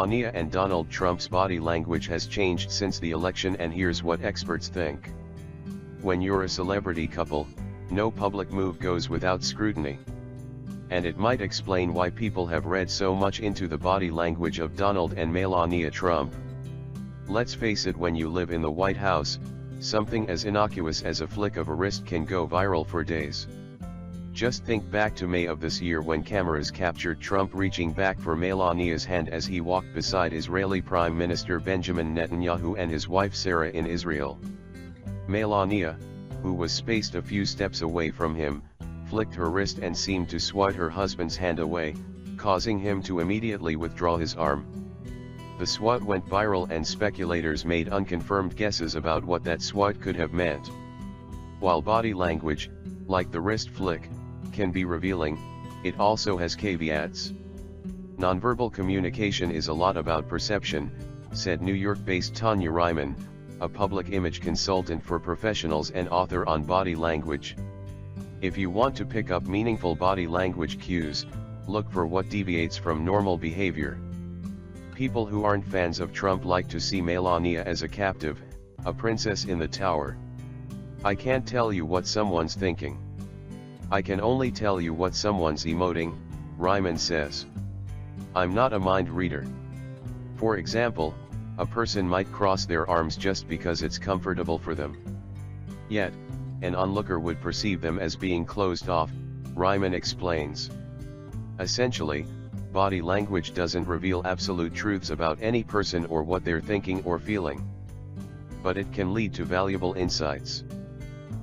Melania and Donald Trump's body language has changed since the election, and here's what experts think. When you're a celebrity couple, no public move goes without scrutiny. And it might explain why people have read so much into the body language of Donald and Melania Trump. Let's face it, when you live in the White House, something as innocuous as a flick of a wrist can go viral for days. Just think back to May of this year, when cameras captured Trump reaching back for Melania's hand as he walked beside Israeli Prime Minister Benjamin Netanyahu and his wife Sarah in Israel. Melania, who was spaced a few steps away from him, flicked her wrist and seemed to swat her husband's hand away, causing him to immediately withdraw his arm. The swat went viral, and speculators made unconfirmed guesses about what that swat could have meant. While body language, like the wrist flick, can be revealing, it also has caveats. Nonverbal communication is a lot about perception, said New York-based Tanya Ryman, a public image consultant for professionals and author on body language. If you want to pick up meaningful body language cues, look for what deviates from normal behavior. People who aren't fans of Trump like to see Melania as a captive, a princess in the tower. I can't tell you what someone's thinking. I can only tell you what someone's emoting, Ryman says. I'm not a mind reader. For example, a person might cross their arms just because it's comfortable for them. Yet, an onlooker would perceive them as being closed off, Ryman explains. Essentially, body language doesn't reveal absolute truths about any person or what they're thinking or feeling. But it can lead to valuable insights.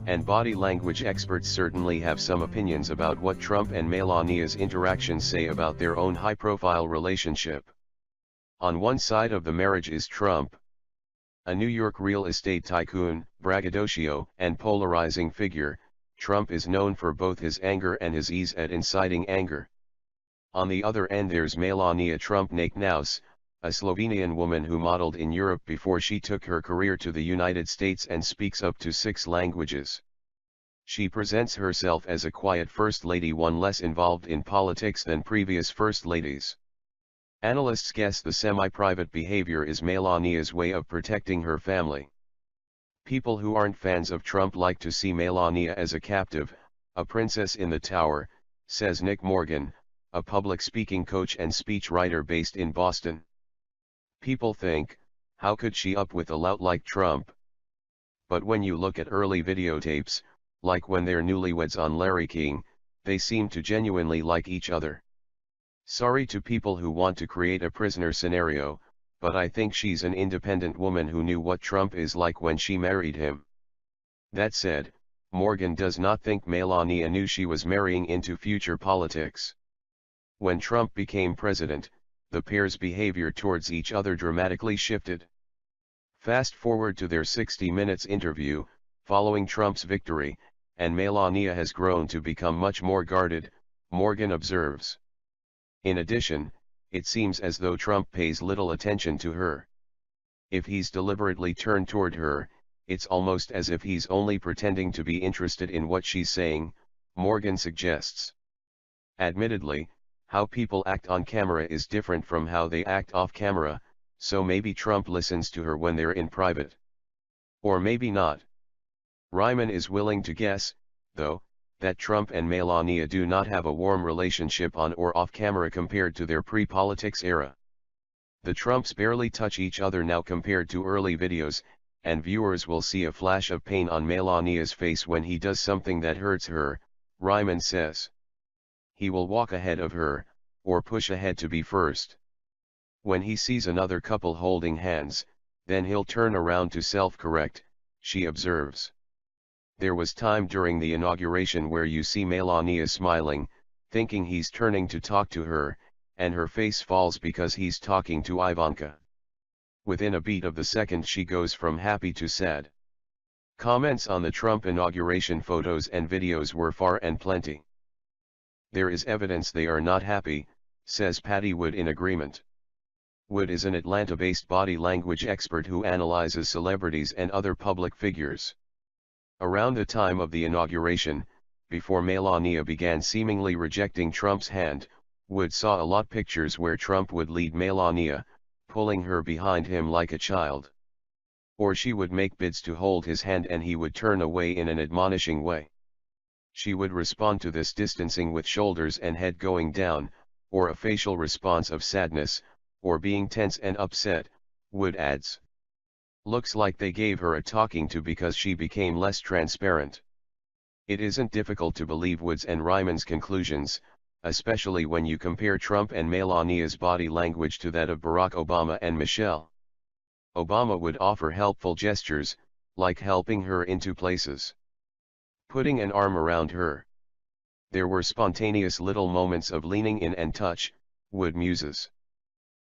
And body language experts certainly have some opinions about what Trump and Melania's interactions say about their own high-profile relationship. On one side of the marriage is Trump, a New York real estate tycoon, braggadocio, and polarizing figure. Trump is known for both his anger and his ease at inciting anger. On the other end there's Melania Trump-Naus, a Slovenian woman who modeled in Europe before she took her career to the United States and speaks up to 6 languages. She presents herself as a quiet first lady, one less involved in politics than previous first ladies. Analysts guess the semi-private behavior is Melania's way of protecting her family. People who aren't fans of Trump like to see Melania as a captive, a princess in the tower, says Nick Morgan, a public speaking coach and speechwriter based in Boston. People think, how could she up with a lout like Trump? But when you look at early videotapes, like when they're newlyweds on Larry King, they seem to genuinely like each other. Sorry to people who want to create a prisoner scenario, but I think she's an independent woman who knew what Trump is like when she married him. That said, Morgan does not think Melania knew she was marrying into future politics. When Trump became president, the pair's behavior towards each other dramatically shifted. Fast forward to their 60 Minutes interview, following Trump's victory, and Melania has grown to become much more guarded, Morgan observes. In addition, it seems as though Trump pays little attention to her. If he's deliberately turned toward her, it's almost as if he's only pretending to be interested in what she's saying, Morgan suggests. Admittedly, how people act on camera is different from how they act off camera, so maybe Trump listens to her when they're in private. Or maybe not. Ryman is willing to guess, though, that Trump and Melania do not have a warm relationship on or off camera compared to their pre-politics era. The Trumps barely touch each other now compared to early videos, and viewers will see a flash of pain on Melania's face when he does something that hurts her, Ryman says. He will walk ahead of her, or push ahead to be first. When he sees another couple holding hands, then he'll turn around to self-correct, she observes. There was time during the inauguration where you see Melania smiling, thinking he's turning to talk to her, and her face falls because he's talking to Ivanka. Within a beat of the second she goes from happy to sad. Comments on the Trump inauguration photos and videos were far and plenty. There is evidence they are not happy, says Patty Wood in agreement. Wood is an Atlanta-based body language expert who analyzes celebrities and other public figures. Around the time of the inauguration, before Melania began seemingly rejecting Trump's hand, Wood saw a lot pictures where Trump would lead Melania, pulling her behind him like a child. Or she would make bids to hold his hand and he would turn away in an admonishing way. She would respond to this distancing with shoulders and head going down, or a facial response of sadness, or being tense and upset. Wood adds. Looks like they gave her a talking to because she became less transparent. It isn't difficult to believe Wood's and Ryman's conclusions, especially when you compare Trump and Melania's body language to that of Barack Obama and Michelle. Obama would offer helpful gestures, like helping her into places, putting an arm around her. There were spontaneous little moments of leaning in and touch, Wood muses.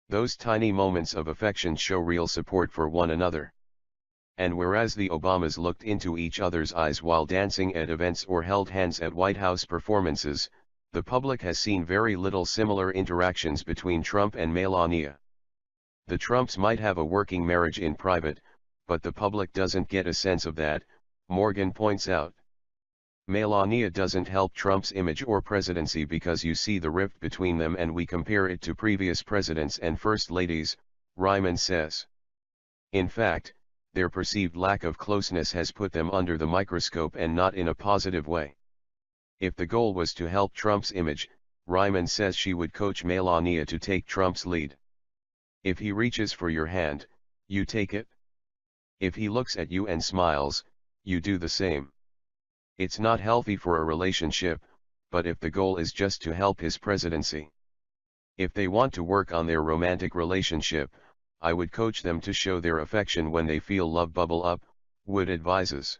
Those tiny moments of affection show real support for one another. And whereas the Obamas looked into each other's eyes while dancing at events or held hands at White House performances, the public has seen very little similar interactions between Trump and Melania. The Trumps might have a working marriage in private, but the public doesn't get a sense of that, Morgan points out. Melania doesn't help Trump's image or presidency because you see the rift between them and we compare it to previous presidents and first ladies, Ryman says. In fact, their perceived lack of closeness has put them under the microscope and not in a positive way. If the goal was to help Trump's image, Ryman says she would coach Melania to take Trump's lead. If he reaches for your hand, you take it. If he looks at you and smiles, you do the same. It's not healthy for a relationship, but if the goal is just to help his presidency. If they want to work on their romantic relationship, I would coach them to show their affection when they feel love bubble up, Wood advises.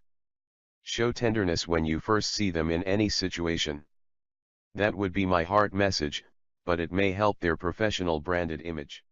Show tenderness when you first see them in any situation. That would be my heart message, but it may help their professional branded image.